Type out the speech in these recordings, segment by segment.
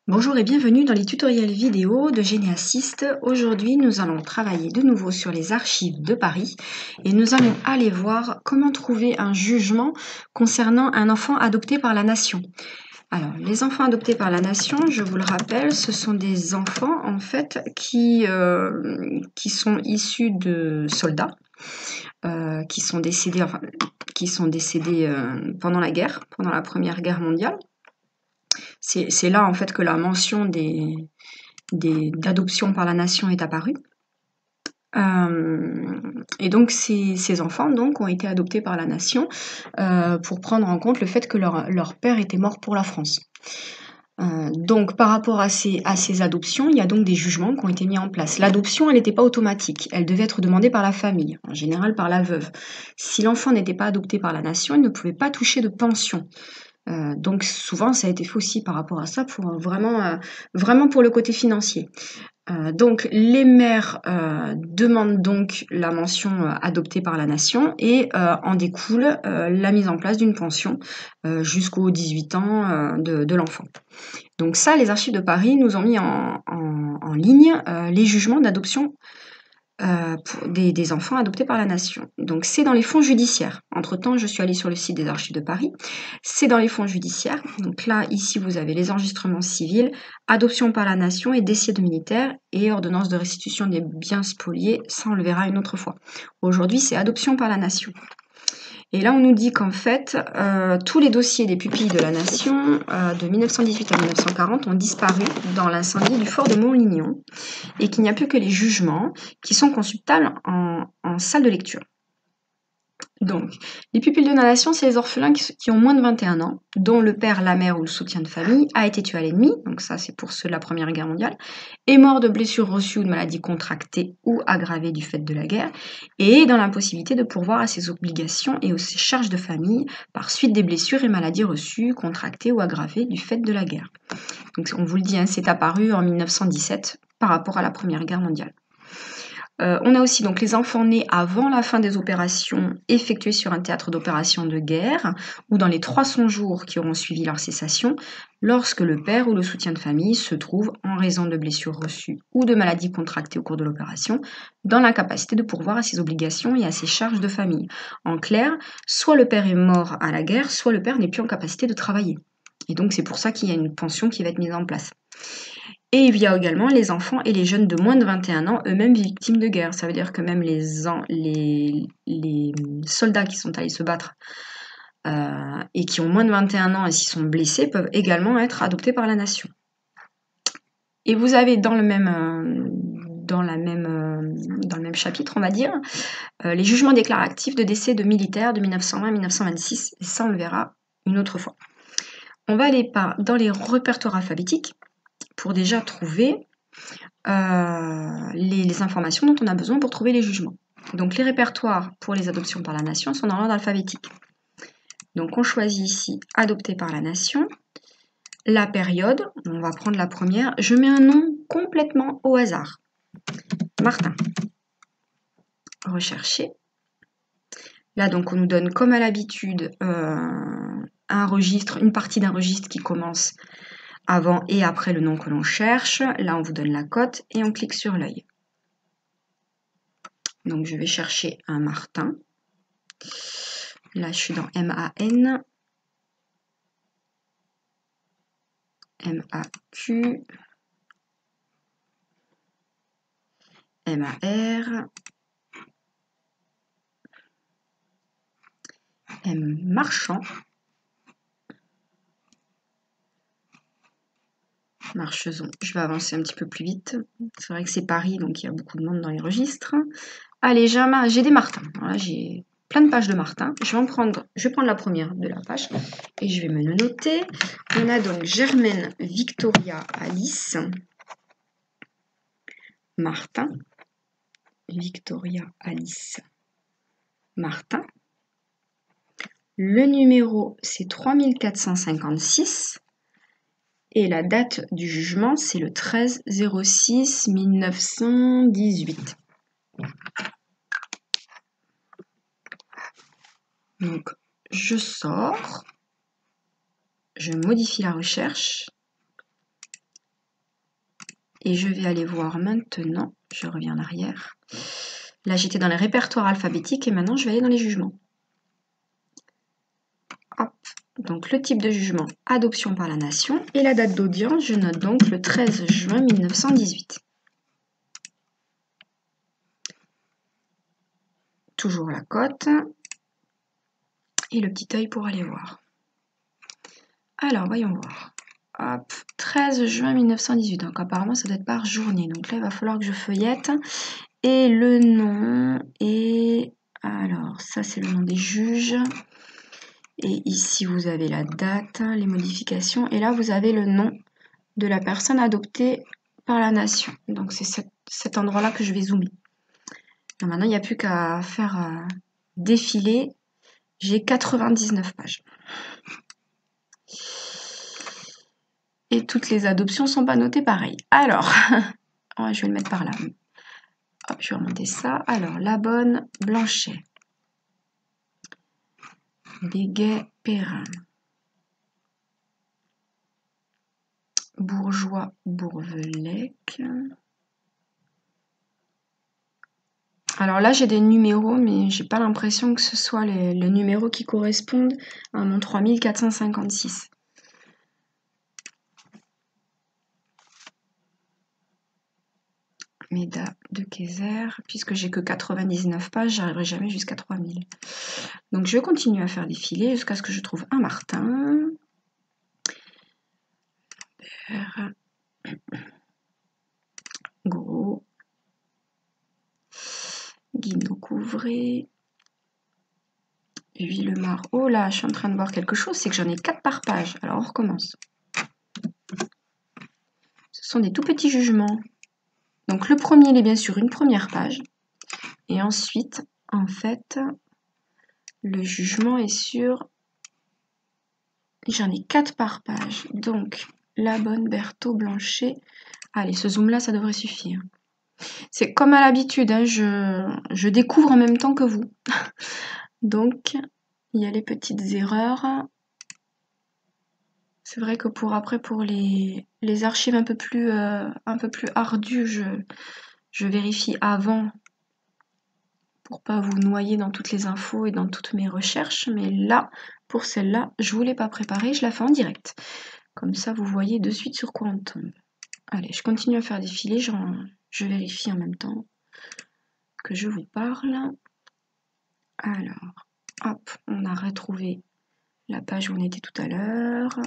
Bonjour et bienvenue dans les tutoriels vidéo de Généassist. Aujourd'hui, nous allons travailler de nouveau sur les archives de Paris et nous allons aller voir comment trouver un jugement concernant un enfant adopté par la nation. Alors, les enfants adoptés par la nation, je vous le rappelle, ce sont des enfants en fait qui sont issus de soldats qui sont décédés, pendant la guerre, pendant la Première Guerre mondiale. C'est là en fait que la mention d'adoption par la nation est apparue. Et donc ces enfants donc, ont été adoptés par la nation pour prendre en compte le fait que leur père était mort pour la France. Donc par rapport à ces adoptions, il y a donc des jugements qui ont été mis en place. L'adoption, elle n'était pas automatique, elle devait être demandée par la famille, en général par la veuve. Si l'enfant n'était pas adopté par la nation, il ne pouvait pas toucher de pension. Donc souvent, ça a été fait aussi par rapport à ça, pour vraiment pour le côté financier. Donc les mères demandent donc la mention adoptée par la nation et en découle la mise en place d'une pension jusqu'aux 18 ans de l'enfant. Donc ça, les archives de Paris nous ont mis en ligne les jugements d'adoption pour des enfants adoptés par la nation. Donc c'est dans les fonds judiciaires. Entre-temps, je suis allée sur le site des archives de Paris. C'est dans les fonds judiciaires. Donc là, ici, vous avez les enregistrements civils, adoption par la nation et décès de militaires et ordonnance de restitution des biens spoliés. Ça, on le verra une autre fois. Aujourd'hui, c'est adoption par la nation. Et là, on nous dit qu'en fait, tous les dossiers des pupilles de la nation de 1918 à 1940 ont disparu dans l'incendie du fort de Montlignon et qu'il n'y a plus que les jugements qui sont consultables en salle de lecture. Donc, les pupilles de la nation, c'est les orphelins qui ont moins de 21 ans, dont le père, la mère ou le soutien de famille a été tué à l'ennemi, donc ça c'est pour ceux de la Première Guerre mondiale, est mort de blessures reçues ou de maladies contractées ou aggravées du fait de la guerre, et est dans l'impossibilité de pourvoir à ses obligations et aux charges de famille par suite des blessures et maladies reçues, contractées ou aggravées du fait de la guerre. Donc on vous le dit, hein, c'est apparu en 1917 par rapport à la Première Guerre mondiale. On a aussi donc les enfants nés avant la fin des opérations effectuées sur un théâtre d'opération de guerre ou dans les 300 jours qui auront suivi leur cessation, lorsque le père ou le soutien de famille se trouve, en raison de blessures reçues ou de maladies contractées au cours de l'opération, dans l'incapacité de pourvoir à ses obligations et à ses charges de famille. En clair, soit le père est mort à la guerre, soit le père n'est plus en capacité de travailler. Et donc c'est pour ça qu'il y a une pension qui va être mise en place. Et il y a également les enfants et les jeunes de moins de 21 ans, eux-mêmes victimes de guerre. Ça veut dire que même les soldats qui sont allés se battre et qui ont moins de 21 ans et s'ils sont blessés peuvent également être adoptés par la nation. Et vous avez dans le même chapitre, on va dire, les jugements déclaratifs de décès de militaires de 1920 à 1926. Et ça, on le verra une autre fois. On va aller dans les répertoires alphabétiques pour déjà trouver les informations dont on a besoin pour trouver les jugements. Donc les répertoires pour les adoptions par la nation sont dans l'ordre alphabétique. Donc on choisit ici adopté par la nation. La période, on va prendre la première. Je mets un nom complètement au hasard. Martin. Rechercher. Là donc on nous donne comme à l'habitude un registre, une partie d'un registre qui commence avant et après le nom que l'on cherche. Là, on vous donne la cote et on clique sur l'œil. Donc, je vais chercher un Martin. Là, je suis dans M-A-N, M-A-Q, M-A-R, M Marchand, Marchezon. Je vais avancer un petit peu plus vite. C'est vrai que c'est Paris, donc il y a beaucoup de monde dans les registres. Allez, j'ai des Martins. Voilà, j'ai plein de pages de Martin. Je vais prendre la première de la page et je vais me le noter. On a donc Germaine, Victoria, Alice, Martin, Victoria, Alice, Martin. Le numéro, c'est 3456. Et la date du jugement, c'est le 13/06/1918. Donc, je sors. Je modifie la recherche. Et je vais aller voir maintenant, je reviens en arrière. Là, j'étais dans les répertoires alphabétiques et maintenant, je vais aller dans les jugements. Hop. Donc, le type de jugement, adoption par la nation. Et la date d'audience, je note donc le 13 juin 1918. Toujours la cote. Et le petit œil pour aller voir. Alors, voyons voir. Hop, 13 juin 1918. Donc, apparemment, ça doit être par journée. Donc là, il va falloir que je feuillette. Et le nom est... Alors, ça, c'est le nom des juges. Et ici, vous avez la date, les modifications. Et là, vous avez le nom de la personne adoptée par la nation. Donc, c'est cet endroit-là que je vais zoomer. Donc, maintenant, il n'y a plus qu'à faire défiler. J'ai 99 pages. Et toutes les adoptions ne sont pas notées pareil. Alors, je vais le mettre par là. Hop, je vais remonter ça. Alors, la bonne Blanchet. Béguet-Perrin. Bourgeois-Bourvelec. Alors là, j'ai des numéros, mais j'ai pas l'impression que ce soit les numéros qui correspondent à mon 3456. Méda de Kayser, puisque j'ai que 99 pages, j'arriverai jamais jusqu'à 3000. Donc je continue à faire défiler jusqu'à ce que je trouve un Martin. Gros. Guinot Couvré. Villemar. Oh là, je suis en train de voir quelque chose, c'est que j'en ai 4 par page. Alors on recommence. Ce sont des tout petits jugements. Donc le premier, il est bien sûr une première page. Et ensuite, en fait, le jugement est sur... J'en ai 4 par page. Donc, la bonne Berthaud Blanchet. Allez, ce zoom-là, ça devrait suffire. C'est comme à l'habitude, hein, je découvre en même temps que vous. Donc, il y a les petites erreurs. C'est vrai que pour les archives un peu plus ardues, je vérifie avant pour pas vous noyer dans toutes les infos et dans toutes mes recherches. Mais là, pour celle-là, je ne vous l'ai pas préparée, je la fais en direct. Comme ça, vous voyez de suite sur quoi on tombe. Allez, je continue à faire défiler, je vérifie en même temps que je vous parle. Alors, hop, on a retrouvé la page où on était tout à l'heure.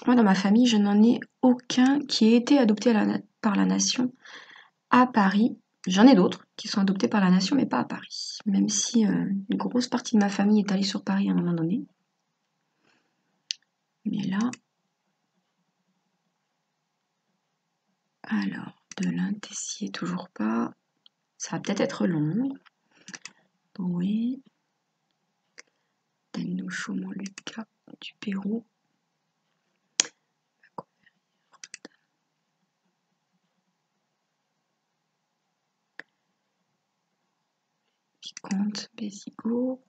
Moi, dans ma famille, je n'en ai aucun qui ait été adopté par la nation à Paris. J'en ai d'autres qui sont adoptés par la nation, mais pas à Paris. Même si une grosse partie de ma famille est allée sur Paris à un moment donné. Mais là... Alors, Delin, Tessier, toujours pas. Ça va peut-être être long. Oui. Denno, Chaumont, Lucas, du Pérou. Vicomte, Bézigo.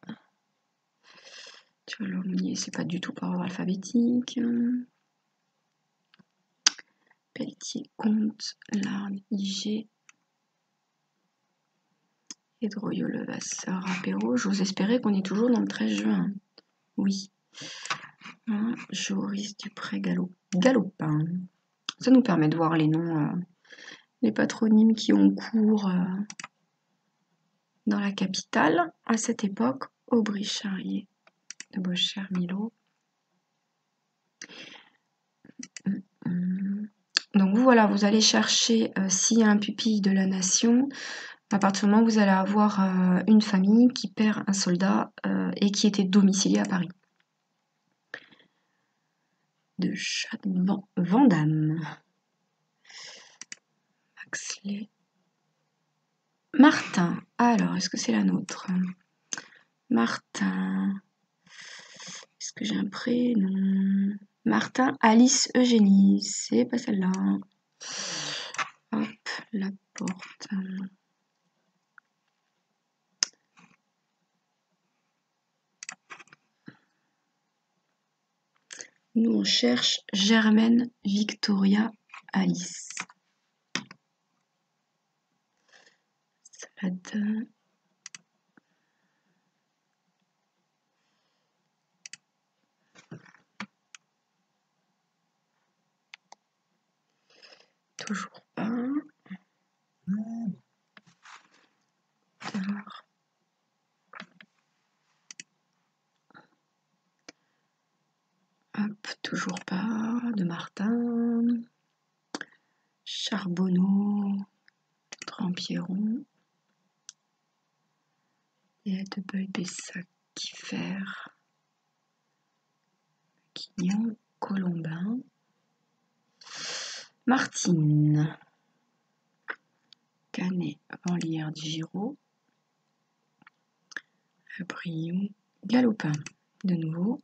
Tu vois, Lommier, c'est pas du tout par ordre alphabétique. Pelletier, Comte, Larne, IG. Edroyo, Levasseur, Apéro. J'ose espérer qu'on est toujours dans le 13 juin. Oui. Joris Dupré, Galopin. Ça nous permet de voir les noms, les patronymes qui ont cours dans la capitale à cette époque. Aubry Charrier de Bocher, Milo. Donc voilà, vous allez chercher s'il y a un pupille de la nation. À partir du moment où vous allez avoir une famille qui perd un soldat et qui était domicilié à Paris. De Vandamme. Maxley. Martin. Alors, est-ce que c'est la nôtre? Martin. Est-ce que j'ai un prénom? Martin, Alice, Eugénie. C'est pas celle-là. Hop, la porte. Nous, on cherche Germaine Victoria Alice. Salade. Toujours pas. Hop, toujours pas. De Martin. Charbonneau. Trampieron. Et de Beul-Bessac. Kiffer. Quignon. Colombin. Martine. Canet. Vanlière de Giraud. Brion. Galopin. De nouveau.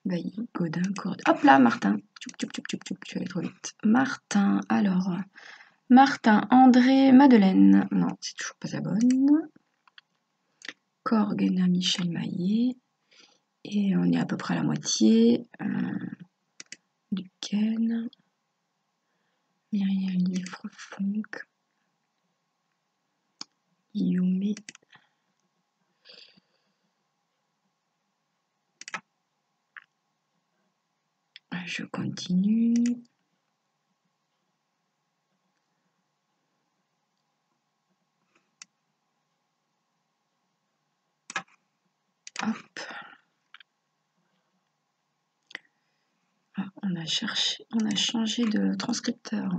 Bailly, Godin, Corde. Hop là, Martin. Tu vas aller trop vite. Martin, alors. Martin, André, Madeleine. Non, c'est toujours pas la bonne. Corgena, Michel Maillet. Et on est à peu près à la moitié. Duquesne. Myriel Livre, Fonck. Guillaume. Je continue. Hop. Ah, on a changé de transcripteur.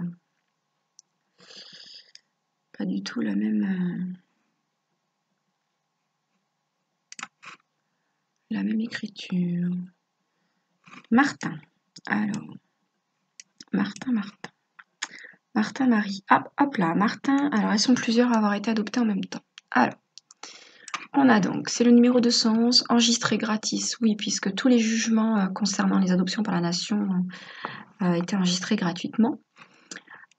Pas du tout la même écriture. Martin. Alors. Martin Marie. Hop là, Martin. Alors, elles sont plusieurs à avoir été adoptées en même temps. Alors, on a donc, c'est le numéro 211, enregistré gratis. Oui, puisque tous les jugements concernant les adoptions par la nation étaient enregistrés gratuitement.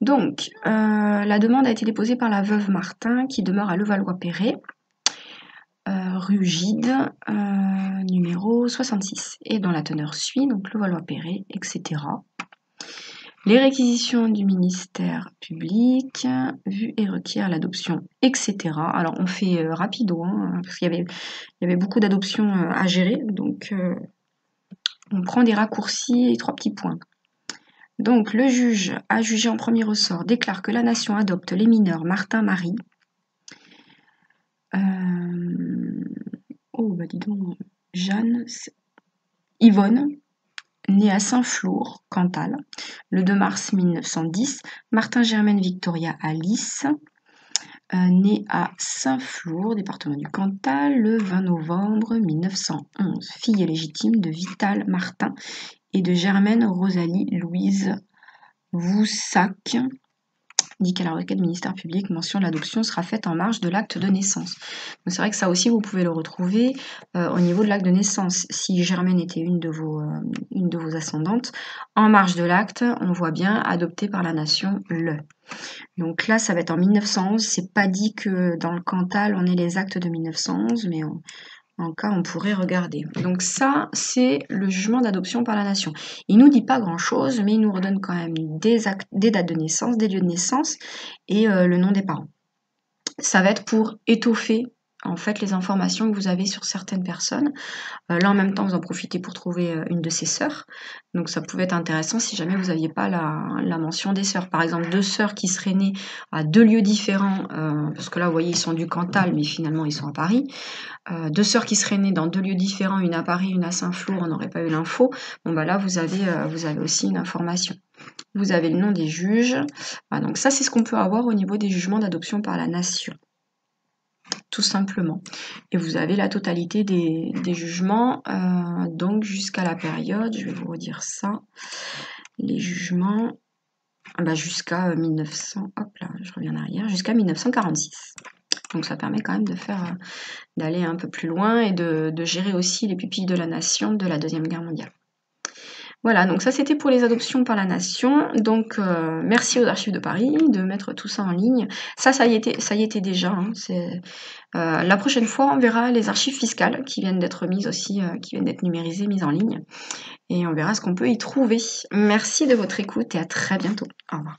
Donc, la demande a été déposée par la veuve Martin, qui demeure à Levallois-Perret, rue Gide, numéro 66, et dont la teneur suit, donc Levallois-Perret, etc. Les réquisitions du ministère public, vu et requiert l'adoption, etc. Alors on fait rapido, hein, parce qu'il y avait beaucoup d'adoptions à gérer, donc on prend des raccourcis et 3 petits points. Donc le juge a jugé en premier ressort, déclare que la nation adopte les mineurs Martin Marie. Oh bah dis donc, Jeanne, Yvonne, née à Saint-Flour, Cantal, le 2 mars 1910, Martin Germaine Victoria Alice, née à Saint-Flour, département du Cantal, le 20 novembre 1911, fille légitime de Vital Martin et de Germaine Rosalie Louise Voussac, dit qu'à la requête du ministère public, mention de l'adoption sera faite en marge de l'acte de naissance. Donc c'est vrai que ça aussi, vous pouvez le retrouver au niveau de l'acte de naissance. Si Germaine était une de vos ascendantes, en marge de l'acte, on voit bien adopté par la nation le. Donc là, ça va être en 1911. C'est pas dit que dans le Cantal, on ait les actes de 1911, mais en cas, on pourrait regarder. Donc ça, c'est le jugement d'adoption par la nation. Il nous dit pas grand-chose, mais il nous redonne quand même des dates de naissance, des lieux de naissance et le nom des parents. Ça va être pour étoffer en fait les informations que vous avez sur certaines personnes. Là, en même temps, vous en profitez pour trouver une de ses sœurs. Donc, ça pouvait être intéressant si jamais vous n'aviez pas la mention des sœurs. Par exemple, 2 sœurs qui seraient nées à 2 lieux différents, parce que là, vous voyez, ils sont du Cantal, mais finalement, ils sont à Paris. 2 sœurs qui seraient nées dans 2 lieux différents, une à Paris, une à Saint-Flour, on n'aurait pas eu l'info. Bon, bah là, vous avez aussi une information. Vous avez le nom des juges. Voilà, donc ça, c'est ce qu'on peut avoir au niveau des jugements d'adoption par la nation. Tout simplement. Et vous avez la totalité des jugements, donc jusqu'à la période, je vais vous redire ça, les jugements, jusqu'à 1900, hop là, je reviens en arrière, jusqu'à 1946. Donc ça permet quand même d'aller un peu plus loin et de gérer aussi les pupilles de la nation de la Deuxième Guerre mondiale. Voilà, donc ça c'était pour les adoptions par la nation. Donc merci aux Archives de Paris de mettre tout ça en ligne. Ça y était déjà, hein, la prochaine fois, on verra les archives fiscales qui viennent d'être mises aussi, qui viennent d'être numérisées, mises en ligne et on verra ce qu'on peut y trouver. Merci de votre écoute et à très bientôt. Au revoir.